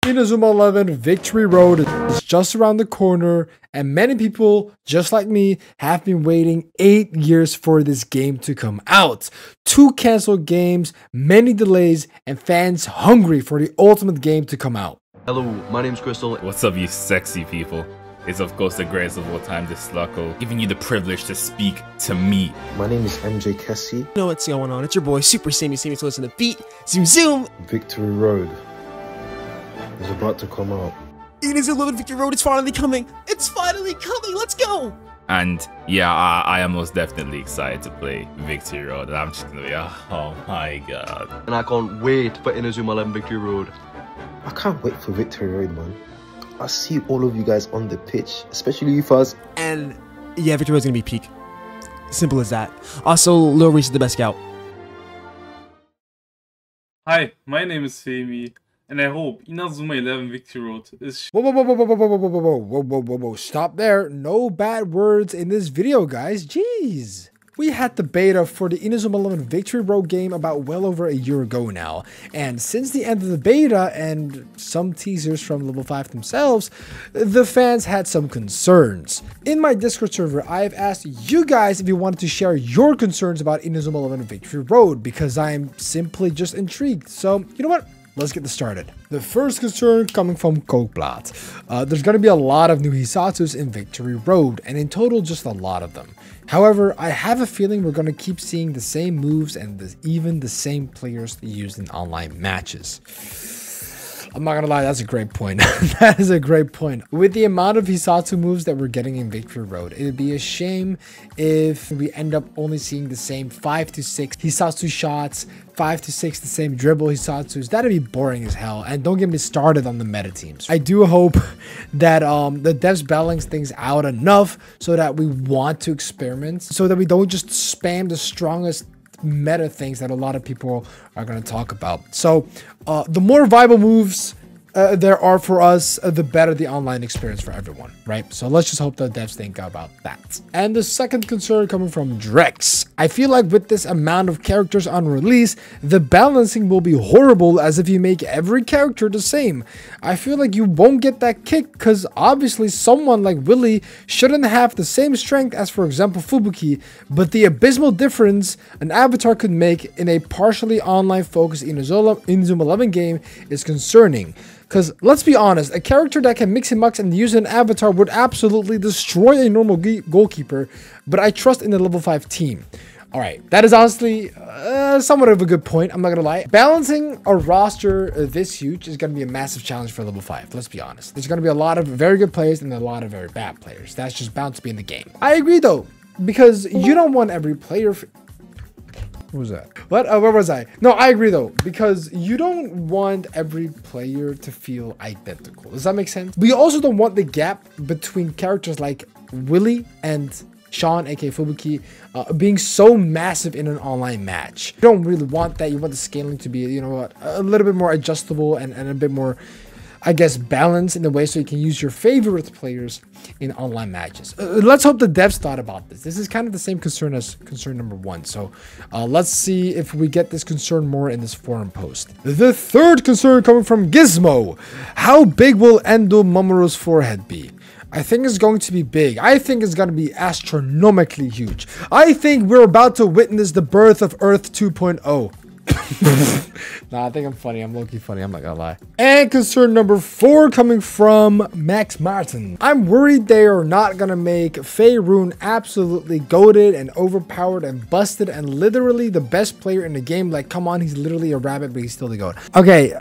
Inazuma11 Victory Road is just around the corner, and many people, just like me, have been waiting 8 years for this game to come out. 2 canceled games, many delays, and fans hungry for the ultimate game to come out. Hello, my name's Crystal. What's up, you sexy people? It's of course the greatest of all time, this Slucko, giving you the privilege to speak to me. My name is MJ Kessie. You know what's going on? It's your boy Super Sammy to listen to beat. Zoom zoom! Victory Road is about to come out. Inazumaeleven Victory Road is finally coming! It's finally coming! Let's go! And yeah, I am most definitely excited to play Victory Road. And I'm just gonna be, oh my god. And I can't wait for Inazumaeleven Victory Road. I can't wait for Victory Road, man. I see all of you guys on the pitch, especially you first. And yeah, Victory Road's gonna be peak. Simple as that. Also, Lil Reese is the best scout. Hi, my name is Femi, and I hope Inazumaeleven Victory Road is Whoa, stop there. No bad words in this video, guys. Jeez. We had the beta for the Inazumaeleven Victory Road game about well over a year ago now, and since the end of the beta and some teasers from Level 5 themselves, the fans had some concerns. In my Discord server, I have asked you guys if you wanted to share your concerns about Inazumaeleven Victory Road because I'm simply just intrigued. So, you know what? Let's get this started. The first concern coming from Kokblad. There's going to be a lot of new Hisatsus in Victory Road, and in total just a lot of them. However, I have a feeling we're going to keep seeing the same moves and even the same players used in online matches. I'm not gonna lie, that's a great point. That is a great point. With the amount of Hisatsu moves that we're getting in Victory Road, it'd be a shame if we end up only seeing the same 5 to 6 Hisatsu shots, 5 to 6 the same dribble Hisatsus. That'd be boring as hell. And don't get me started on the meta teams. I do hope that the devs balance things out enough so that we want to experiment, so that we don't just spam the strongest meta things that a lot of people are going to talk about. So the more viable moves there are for us, the better the online experience for everyone, right? So let's just hope the devs think about that. And the second concern coming from Drex. I feel like with this amount of characters on release, the balancing will be horrible as if you make every character the same. I feel like you won't get that kick because obviously someone like Willy shouldn't have the same strength as, for example, Fubuki, but the abysmal difference an avatar could make in a partially online focused Inazumaeleven game is concerning. Because let's be honest, a character that can mix and match and use an avatar would absolutely destroy a normal goalkeeper, but I trust in the level 5 team. Alright, that is honestly somewhat of a good point, I'm not gonna lie. Balancing a roster this huge is gonna be a massive challenge for level 5, let's be honest. There's gonna be a lot of very good players and a lot of very bad players. That's just bound to be in the game. I agree though, because you don't want every player... What was that? What? Where was I? No, I agree though, because you don't want every player to feel identical. Does that make sense? We also don't want the gap between characters like Willy and Sean, aka Fubuki, being so massive in an online match. You don't really want that. You want the scaling to be, you know what, a little bit more adjustable and a bit more, I guess, balance in the way so you can use your favorite players in online matches. Let's hope the devs thought about this. This is kind of the same concern as concern number 1. So let's see if we get this concern more in this forum post. The third concern coming from Gizmo. How big will Endo Mamoru's forehead be? I think it's going to be big. I think it's going to be astronomically huge. I think we're about to witness the birth of Earth 2.0. Nah, I think I'm funny. I'm low-key funny. I'm not gonna lie. And concern number 4 coming from Max Martin. I'm worried they are not gonna make Faerun absolutely goated and overpowered and busted and literally the best player in the game. Like, come on, he's literally a rabbit, but he's still the goat. Okay.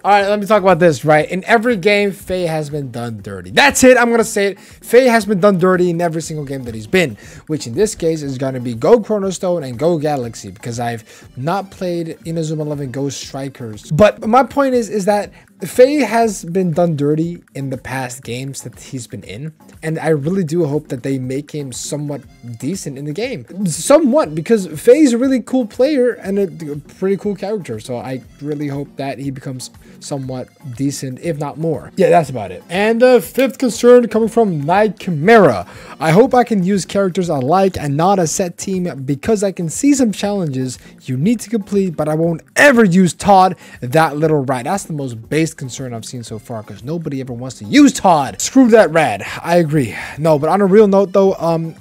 All right, let me talk about this, right? In every game, Faye has been done dirty. That's it. I'm going to say it. Faye has been done dirty in every single game that he's been, which in this case is going to be Go Chronostone and Go Galaxy, because I've not played Inazumaeleven Ghost Strikers. But my point is that Faye has been done dirty in the past games that he's been in, and I really do hope that they make him somewhat decent in the game. Somewhat, because Faye's a really cool player and a pretty cool character, so I really hope that he becomes somewhat decent, if not more. Yeah, that's about it. And the 5th concern coming from Night Chimera. I hope I can use characters I like and not a set team, because I can see some challenges you need to complete, but I won't ever use Todd, that little rat. That's the most basic biggest concern I've seen so far because nobody ever wants to use Todd. Screw that red. I agree. No, but on a real note though,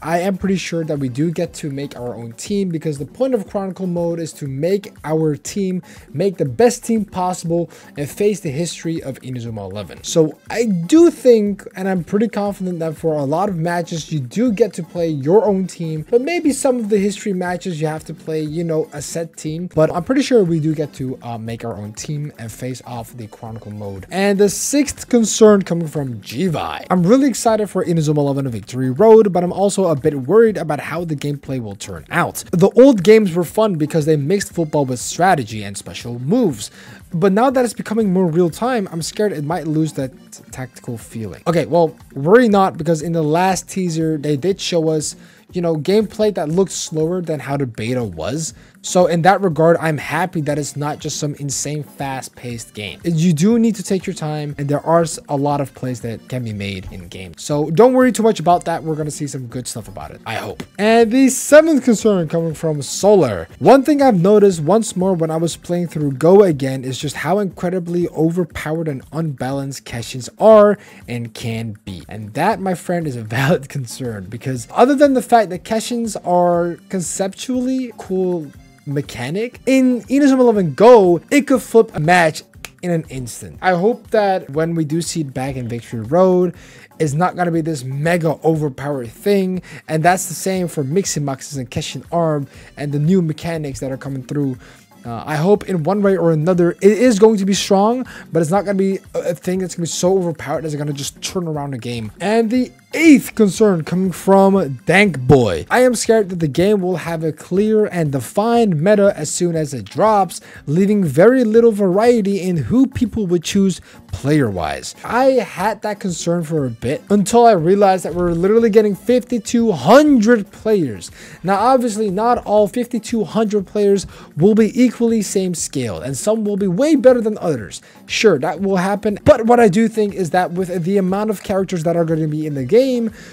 I am pretty sure that we do get to make our own team because the point of Chronicle mode is to make our team, make the best team possible and face the history of Inazuma11. So I do think, and I'm pretty confident that for a lot of matches, you do get to play your own team, but maybe some of the history matches you have to play, you know, a set team. But I'm pretty sure we do get to make our own team and face off the Chronicle mode. And the sixth concern coming from Jivi. I'm really excited for Inazuma11 Victory Road, but I'm also a bit worried about how the gameplay will turn out. The old games were fun because they mixed football with strategy and special moves. But now that it's becoming more real time, I'm scared it might lose that tactical feeling. Okay, well, worry not, because in the last teaser, they did show us, you know, gameplay that looked slower than how the beta was. So in that regard, I'm happy that it's not just some insane fast-paced game. You do need to take your time, and there are a lot of plays that can be made in game. So don't worry too much about that. We're gonna see some good stuff about it, I hope. And the seventh concern coming from Solar. One thing I've noticed once more when I was playing through Go again is just how incredibly overpowered and unbalanced Keshins are and can be. And that, my friend, is a valid concern, because other than the fact that Keshins are conceptually cool mechanic, in Inazuma11 Go, it could flip a match in an instant. I hope that when we do see it back in Victory Road, it's not going to be this mega overpowered thing. And that's the same for Miximaxes and Keshin Arm and the new mechanics that are coming through. I hope in one way or another it is going to be strong, but it's not going to be a thing that's going to be so overpowered that it's going to just turn around the game. And the eighth concern coming from Dank Boy. I am scared that the game will have a clear and defined meta as soon as it drops, leaving very little variety in who people would choose player-wise. I had that concern for a bit until I realized that we're literally getting 5,200 players. Now, obviously, not all 5,200 players will be equally same scaled, and some will be way better than others. Sure, that will happen, but what I do think is that with the amount of characters that are going to be in the game,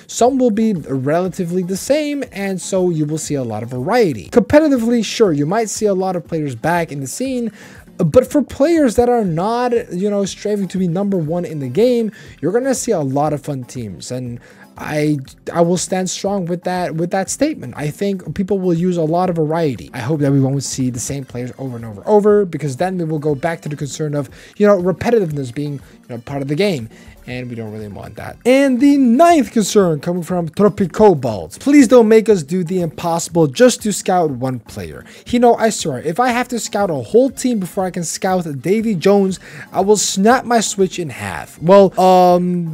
some will be relatively the same, and so you will see a lot of variety. Competitively, sure, you might see a lot of players back in the scene, but for players that are not, you know, striving to be #1 in the game, you're gonna see a lot of fun teams. And I will stand strong with that statement. I think people will use a lot of variety. I hope that we won't see the same players over and over and over, because then we will go back to the concern of, you know, repetitiveness being, you know, part of the game. And we don't really want that. And the ninth concern coming from Tropicobalt. Please don't make us do the impossible just to scout one player. You know, I swear, if I have to scout a whole team before I can scout Davy Jones, I will snap my Switch in half. Well,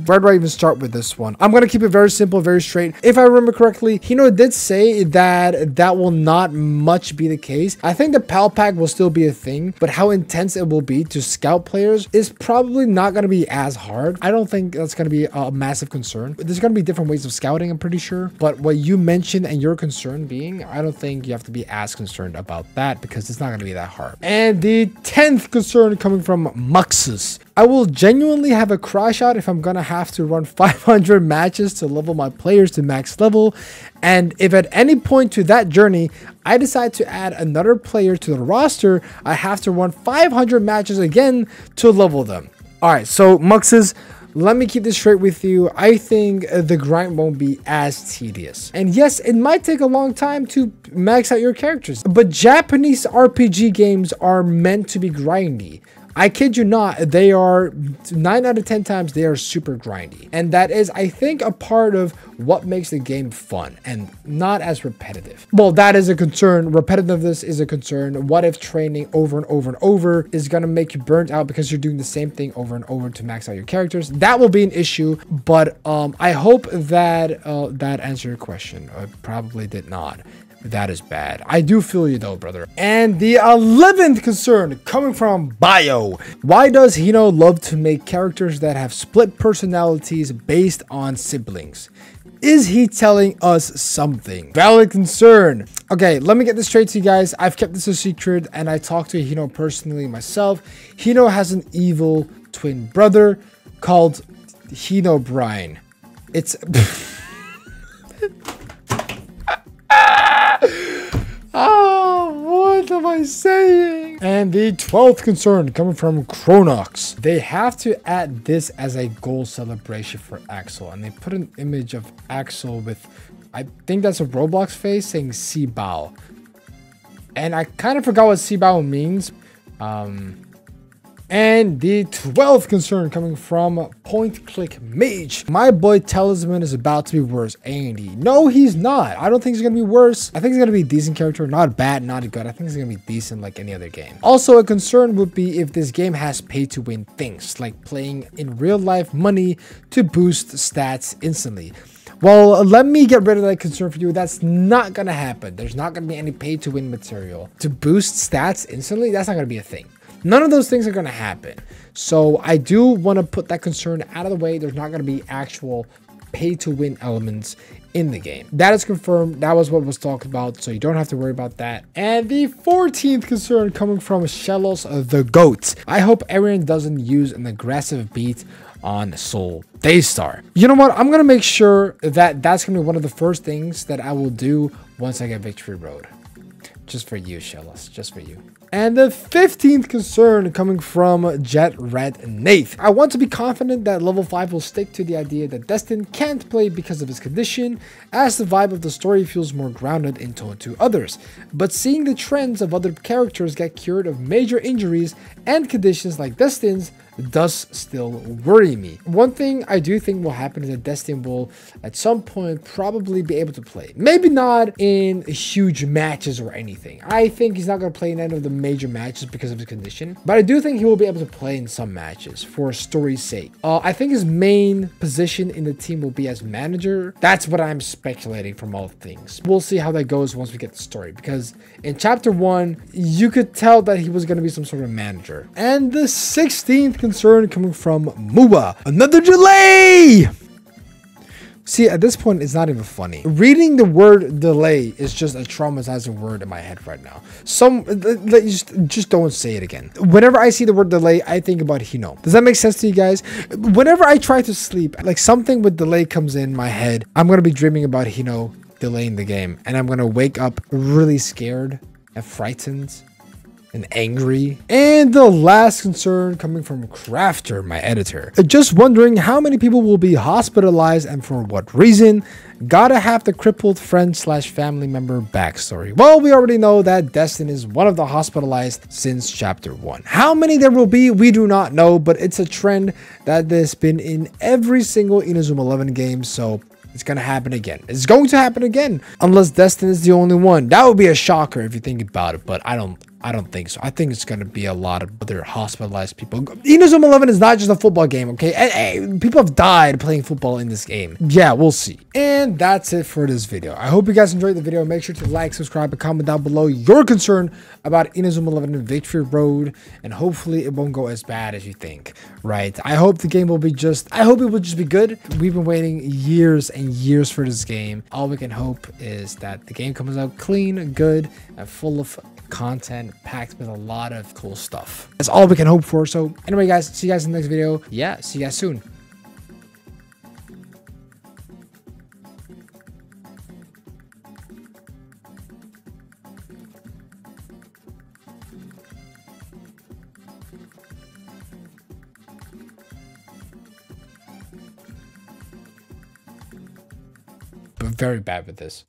where do I even start with this one? I'm gonna keep it very simple, very straight. If I remember correctly, Hino did say that that will not much be the case. I think the PAL Pack will still be a thing, but how intense it will be to scout players is probably not gonna be as hard. I don't think that's going to be a massive concern. There's going to be different ways of scouting, I'm pretty sure. But what you mentioned and your concern being, I don't think you have to be as concerned about that, because it's not going to be that hard. And the 10th concern coming from Muxus. I will genuinely have a crash out if I'm going to have to run 500 matches to level my players to max level. And if at any point to that journey, I decide to add another player to the roster, I have to run 500 matches again to level them. All right, so Muxus, let me keep this straight with you. I think the grind won't be as tedious. And yes, it might take a long time to max out your characters, but Japanese RPG games are meant to be grindy. I kid you not, they are 9 out of 10 times they are super grindy. And that is, I think, a part of what makes the game fun and not as repetitive. Well, that is a concern. Repetitiveness is a concern. What if training over and over and over is going to make you burnt out because you're doing the same thing over and over to max out your characters? That will be an issue, but I hope that that answered your question. I probably did not. That is bad. I do feel you though, brother. And the 11th concern coming from Bio. Why does Hino love to make characters that have split personalities based on siblings? Is he telling us something? Valid concern. Okay, let me get this straight to you guys. I've kept this a secret and I talked to Hino personally myself. Hino has an evil twin brother called Hino Brian. It's... Oh, what am I saying? And And the 12th concern coming from Chronox. They have to add this as a goal celebration for Axel. And they put an image of Axel with, I think that's a Roblox face saying Sibao. And I kind of forgot what Sibao means. And the 12th concern coming from Point Click Mage. My boy Talisman is about to be worse, ain't he? No, he's not. I don't think he's gonna be worse. I think he's gonna be a decent character. Not bad, not good. I think he's gonna be decent like any other game. Also, a concern would be if this game has pay to win things, like playing in real life money to boost stats instantly. Well, let me get rid of that concern for you. That's not gonna happen. There's not gonna be any pay to win material. To boost stats instantly, that's not gonna be a thing. None of those things are going to happen. So I do want to put that concern out of the way. There's not going to be actual pay to win elements in the game. That is confirmed. That was what was talked about. So you don't have to worry about that. And the 14th concern coming from Shellos the Goat. I hope Arian doesn't use an aggressive beat on Soul Daystar. You know what? I'm going to make sure that that's going to be one of the first things that I will do once I get Victory Road. Just for you, Shellos. Just for you. And the 15th concern coming from Jet Red Nath. I want to be confident that level 5 will stick to the idea that Destin can't play because of his condition, as the vibe of the story feels more grounded in tone to others. But seeing the trends of other characters get cured of major injuries and conditions like Destin's does still worry me. One thing I do think will happen is that Destin will at some point probably be able to play. Maybe not in huge matches or anything. I think he's not going to play in any of the major matches because of his condition, but I do think he will be able to play in some matches for story's sake. I think his main position in the team will be as manager. That's what I'm speculating from all things. We'll see how that goes once we get the story, because in chapter 1 you could tell that he was going to be some sort of manager. And the 16th concern coming from Mua. Another delay! See, at this point, it's not even funny. Reading the word delay is just a traumatizing word in my head right now. Just don't say it again. Whenever I see the word delay, I think about Hino. Does that make sense to you guys? Whenever I try to sleep, like something with delay comes in my head, I'm going to be dreaming about Hino delaying the game. And I'm going to wake up really scared and frightened and angry. And the last concern coming from Crafter, my editor. Just wondering how many people will be hospitalized and for what reason. Gotta have the crippled friend slash family member backstory. Well, we already know that Destin is one of the hospitalized since chapter 1. How many there will be, we do not know, but it's a trend that has been in every single Inazuma11 game, so it's gonna happen again. It's going to happen again, unless Destin is the only one. That would be a shocker if you think about it, but I don't think so. I think it's going to be a lot of other hospitalized people. Inazuma11 is not just a football game, okay? And people have died playing football in this game. Yeah, we'll see. And that's it for this video. I hope you guys enjoyed the video. Make sure to like, subscribe, and comment down below your concern about Inazuma11 and Victory Road. And hopefully it won't go as bad as you think, right? I hope the game will be I hope it will just be good. We've been waiting years and years for this game. All we can hope is that the game comes out clean, good, and full of content packed with a lot of cool stuff. That's all we can hope for. So anyway, guys, see you guys in the next video. Yeah, see you guys soon. But very bad with this.